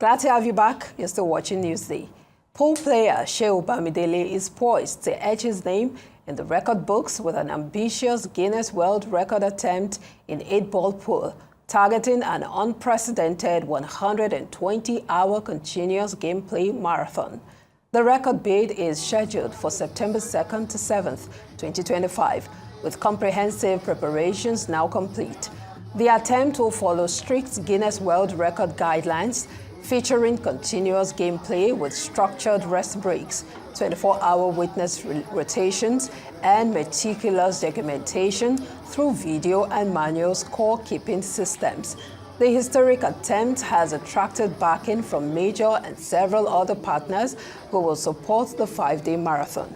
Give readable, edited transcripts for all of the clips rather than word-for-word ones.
Glad to have you back. You're still watching Newsday. Pool player Shehu Bamidele is poised to etch his name in the record books with an ambitious Guinness World Record attempt in 8-ball pool, targeting an unprecedented 120-hour continuous gameplay marathon. The record bid is scheduled for September 2nd to 7th, 2025, with comprehensive preparations now complete. The attempt will follow strict Guinness World Record guidelines, featuring continuous gameplay with structured rest breaks, 24-hour witness rotations, and meticulous documentation through video and manual score-keeping systems. The historic attempt has attracted backing from major and several other partners who will support the 5-day marathon.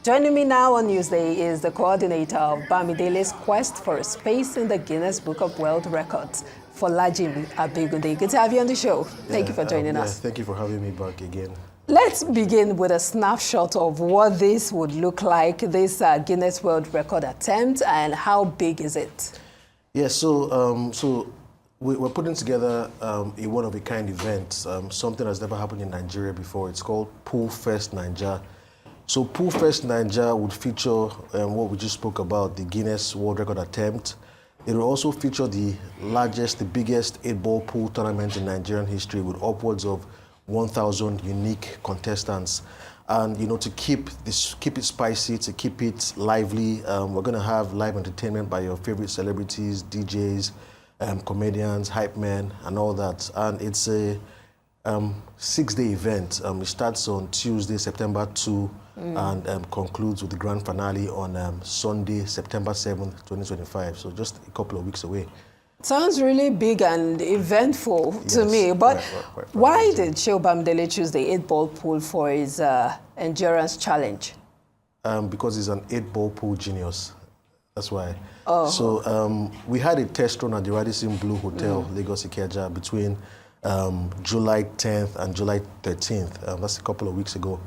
Joining me now on Newsday is the coordinator of Bamidele's quest for a space in the Guinness Book of World Records, Folajimi Abegunde. Good to have you on the show. Thank you for joining us. Thank you for having me back again. Let's begin with a snapshot of what this would look like, this Guinness World Record attempt, and how big is it? Yeah, so we're putting together a one-of-a-kind event, something that's never happened in Nigeria before. It's called Fest Niger. So Fest Niger would feature what we just spoke about, the Guinness World Record attempt. It will also feature the biggest 8-ball pool tournament in Nigerian history with upwards of 1,000 unique contestants. And to keep it spicy, to keep it lively, we're going to have live entertainment by your favorite celebrities, DJs, comedians, hype men, and all that. And it's a 6-day event. It starts on Tuesday, September 2, and concludes with the grand finale on Sunday, September 7th, 2025. So just a couple of weeks away. Sounds really big and eventful to me. But why did Shehu Bamidele choose the 8-ball pool for his endurance challenge? Because he's an 8-ball pool genius. That's why. Oh. So we had a test run at the Radisson Blu Hotel, Lagos Ikeja, between July 10th and July 13th. That's a couple of weeks ago.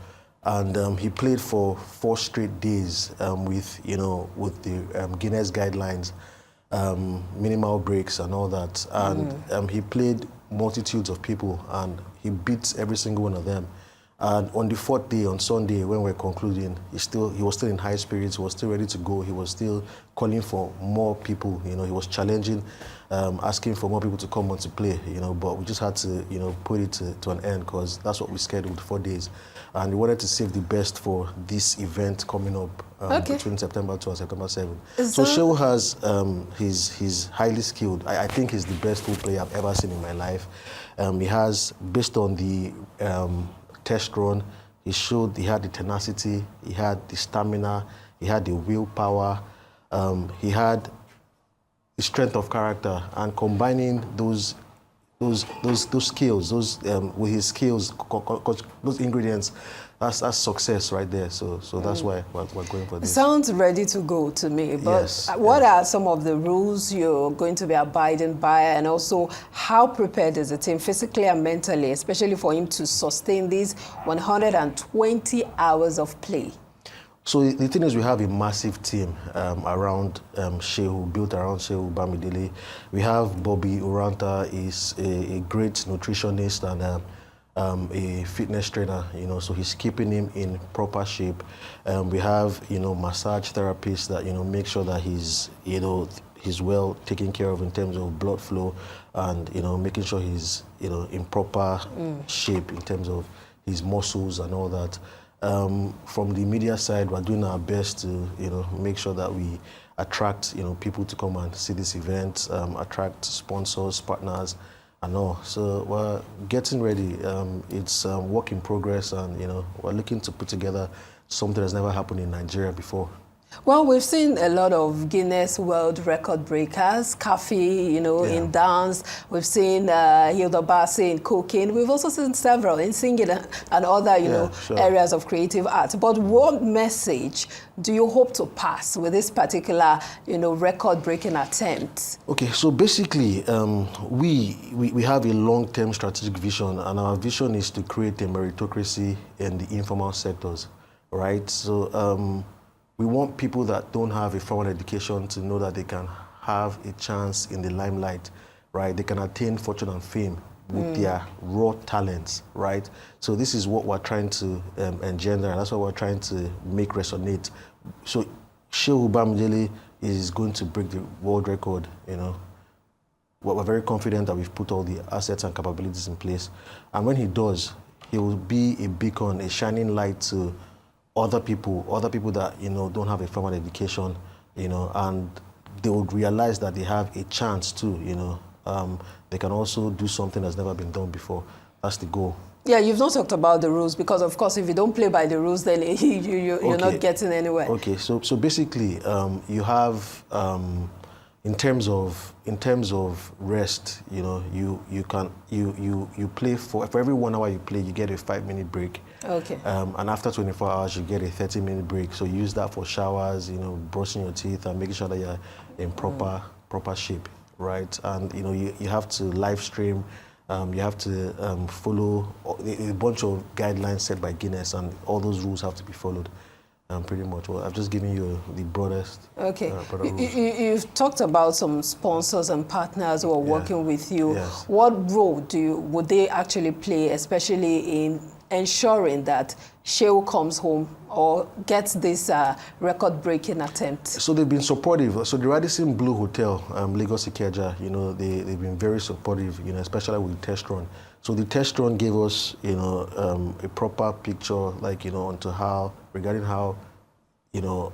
And he played for 4 straight days with the Guinness guidelines, minimal breaks and all that. And he played multitudes of people, and he beat every single one of them. And on the 4th day, on Sunday, when we're concluding, he was still in high spirits. He was still ready to go. He was still calling for more people. He was challenging, asking for more people to come on to play. But we just had to, put it to an end, because that's what we scheduled, 4 days. And we wanted to save the best for this event coming up between September 2 and September 7. So Shehu has, he's highly skilled. I think he's the best pool player I've ever seen in my life. He has, based on the test run, he showed he had the tenacity, he had the stamina, he had the willpower, he had the strength of character, and combining those skills, with his skills, those ingredients, that's success right there. So that's why we're going for this. Sounds ready to go to me. But yes, what are some of the rules you're going to be abiding by, and also how prepared is the team physically and mentally, especially for him to sustain these 120 hours of play? So the thing is, we have a massive team around Shehu, built around Shehu Bamidele. We have Bobby Uranta, is a great nutritionist and a fitness trainer, so he's keeping him in proper shape. We have, massage therapists that, make sure that he's well taken care of in terms of blood flow, and, making sure he's, in proper shape in terms of his muscles and all that. From the media side, we're doing our best to, make sure that we attract, people to come and see this event, attract sponsors, partners, and all. So we're getting ready. It's work in progress, and, we're looking to put together something that's never happened in Nigeria before. Well, we've seen a lot of Guinness World Record breakers, Kafi, in dance. We've seen Hilda Bassi in cooking. We've also seen several in singing and other, areas of creative art. But what message do you hope to pass with this particular, record-breaking attempt? Okay, so basically, we have a long-term strategic vision, and our vision is to create a meritocracy in the informal sectors, right? So we want people that don't have a formal education to know that they can have a chance in the limelight, right? They can attain fortune and fame with their raw talents, right? So this is what we're trying to engender, and that's what we're trying to make resonate. So Shehu Bamidele is going to break the world record, you know. We're very confident that we've put all the assets and capabilities in place. And when he does, he will be a beacon, a shining light to other people that, you know, don't have a formal education, you know, and they would realize that they have a chance too, you know. They can also do something that's never been done before. That's the goal. Yeah, you've not talked about the rules, because of course if you don't play by the rules, then you're not getting anywhere. Okay, so basically you have in terms of rest, you know, you play for every 1 hour you play, you get a 5-minute break. Okay. And after 24 hours, you get a 30-minute break. So you use that for showers, you know, brushing your teeth and making sure that you're in proper shape, right? And you know, you have to live stream. You have to follow a bunch of guidelines set by Guinness, and all those rules have to be followed. Pretty much. Well, I've just given you the broadest. Okay. rules. You've talked about some sponsors and partners who are working with you. Yes. What role would they actually play, especially in ensuring that Shehu comes home or gets this record-breaking attempt? So they've been supportive. So the Radisson Blue Hotel, Lagos Ikeja, you know, they've been very supportive, you know, especially with the test run. So the test run gave us, you know, a proper picture, like, you know, regarding how, you know,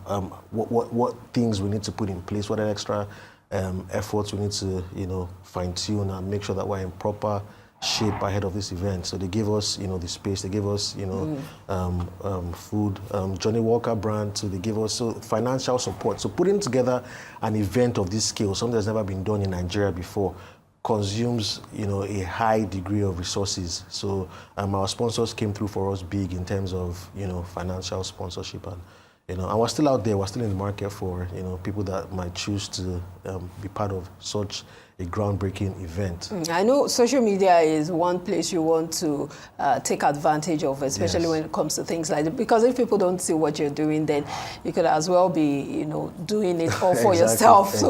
what things we need to put in place, what extra efforts we need to, you know, fine-tune and make sure that we're in proper shape ahead of this event. So they gave us, you know, the space, they gave us, you know, food, Johnny Walker brand, so they gave us financial support. So putting together an event of this scale, something that's never been done in Nigeria before, consumes, you know, a high degree of resources. So our sponsors came through for us big in terms of, you know, financial sponsorship, and you know, and we're still out there, we're still in the market for, you know, people that might choose to be part of such a groundbreaking event. I know social media is one place you want to take advantage of, especially when it comes to things like that. Because if people don't see what you're doing, then you could as well be, you know, doing it all for yourself. So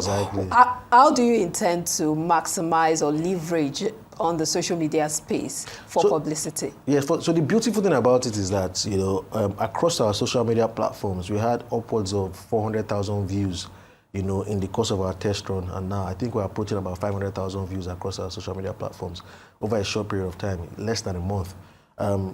how do you intend to maximize or leverage on the social media space for publicity? Yeah, so the beautiful thing about it is that, you know, across our social media platforms, we had upwards of 400,000 views, you know, in the course of our test run, and now I think we're approaching about 500,000 views across our social media platforms over a short period of time, less than a month.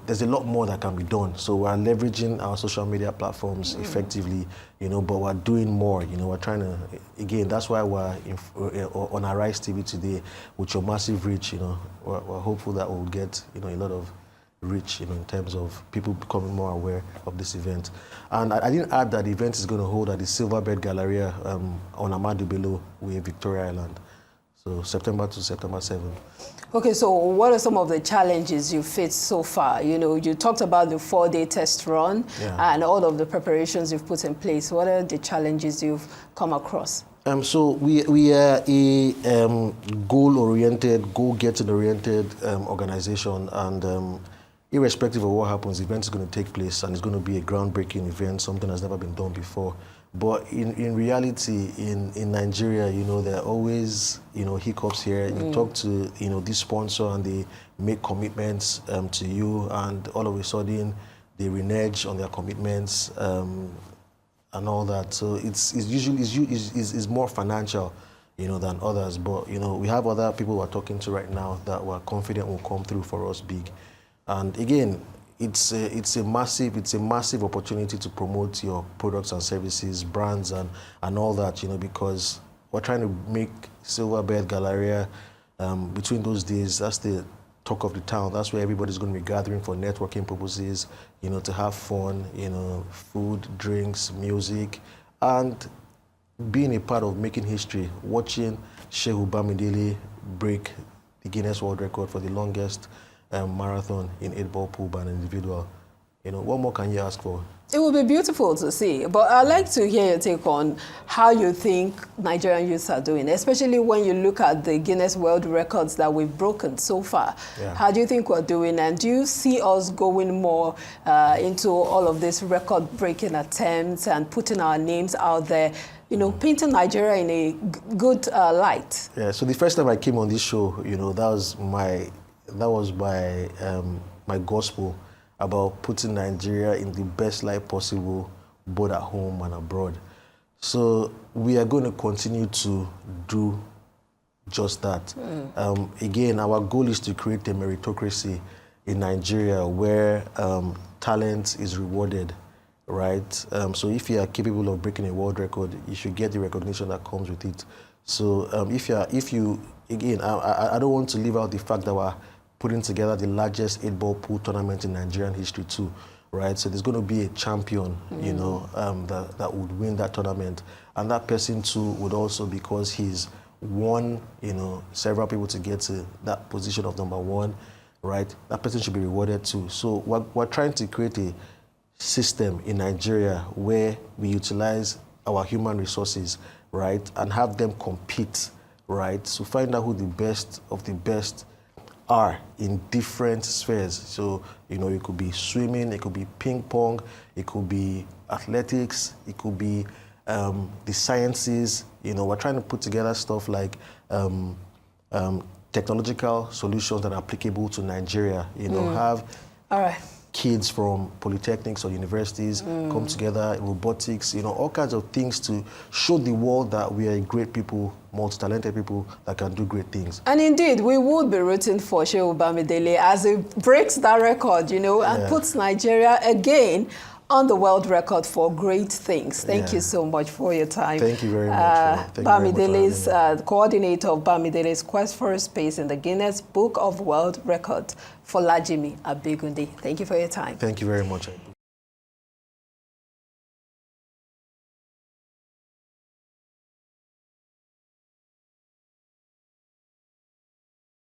There's a lot more that can be done, so we're leveraging our social media platforms effectively, you know, but we're doing more, you know, we're trying to, again, that's why we're on Arise TV today with your massive reach, you know, we're hopeful that we'll get, you know, a lot of reach, you know, in terms of people becoming more aware of this event. And I didn't add that the event is going to hold at the Silverbird Galleria on Ahmadu Bello Way, Victoria Island. So September to September 7th. Okay, so what are some of the challenges you faced so far? You know, you talked about the 4-day test run and all of the preparations you've put in place. What are the challenges you've come across? So we are a goal-oriented, goal-getting-oriented organization, and irrespective of what happens, the event is going to take place, and it's going to be a groundbreaking event, something that's never been done before. But in reality, in Nigeria, you know, there are always, you know, hiccups here. You talk to, you know, this sponsor and they make commitments to you, and all of a sudden they renege on their commitments and all that. So it's usually more financial, you know, than others. But, you know, we have other people we're talking to right now that we're confident will come through for us big. And again, it's a massive opportunity to promote your products and services, brands and all that, you know, because we're trying to make Silverbird Galleria between those days, that's the talk of the town. That's where everybody's going to be gathering for networking purposes, you know, to have fun, you know, food, drinks, music, and being a part of making history, watching Shehu Bamidele break the Guinness World Record for the longest marathon in 8-ball pool by an individual. You know, what more can you ask for? It would be beautiful to see, but I'd like to hear your take on how you think Nigerian youths are doing, especially when you look at the Guinness World Records that we've broken so far. Yeah. How do you think we're doing, and do you see us going more into all of these record-breaking attempts and putting our names out there, you know, painting Nigeria in a good light? Yeah, so the first time I came on this show, you know, that was my my gospel about putting Nigeria in the best light possible, both at home and abroad. So we are going to continue to do just that. Again, our goal is to create a meritocracy in Nigeria where talent is rewarded, right? So if you are capable of breaking a world record, you should get the recognition that comes with it. So again, I don't want to leave out the fact that we're putting together the largest 8-ball pool tournament in Nigerian history too, right? So there's going to be a champion, you know, that would win that tournament. And that person too would also, because he's won, you know, several people to get to that position of number 1, right? That person should be rewarded too. So we're trying to create a system in Nigeria where we utilize our human resources, right, and have them compete, right, to find out who the best of the best are in different spheres. So, you know, it could be swimming, it could be ping pong, it could be athletics, it could be the sciences. You know, we're trying to put together stuff like technological solutions that are applicable to Nigeria. You know, have kids from polytechnics or universities come together, robotics, you know, all kinds of things to show the world that we are great people, multi-talented people that can do great things. And indeed, we would be rooting for Shehu Bamidele as he breaks that record, you know, and puts Nigeria again on the world record for great things. Thank you so much for your time. Thank you very much. Bamidele's coordinator of Bamidele's Quest for a Space in the Guinness Book of World Records, Folajimi Abegunde. Thank you for your time. Thank you very much.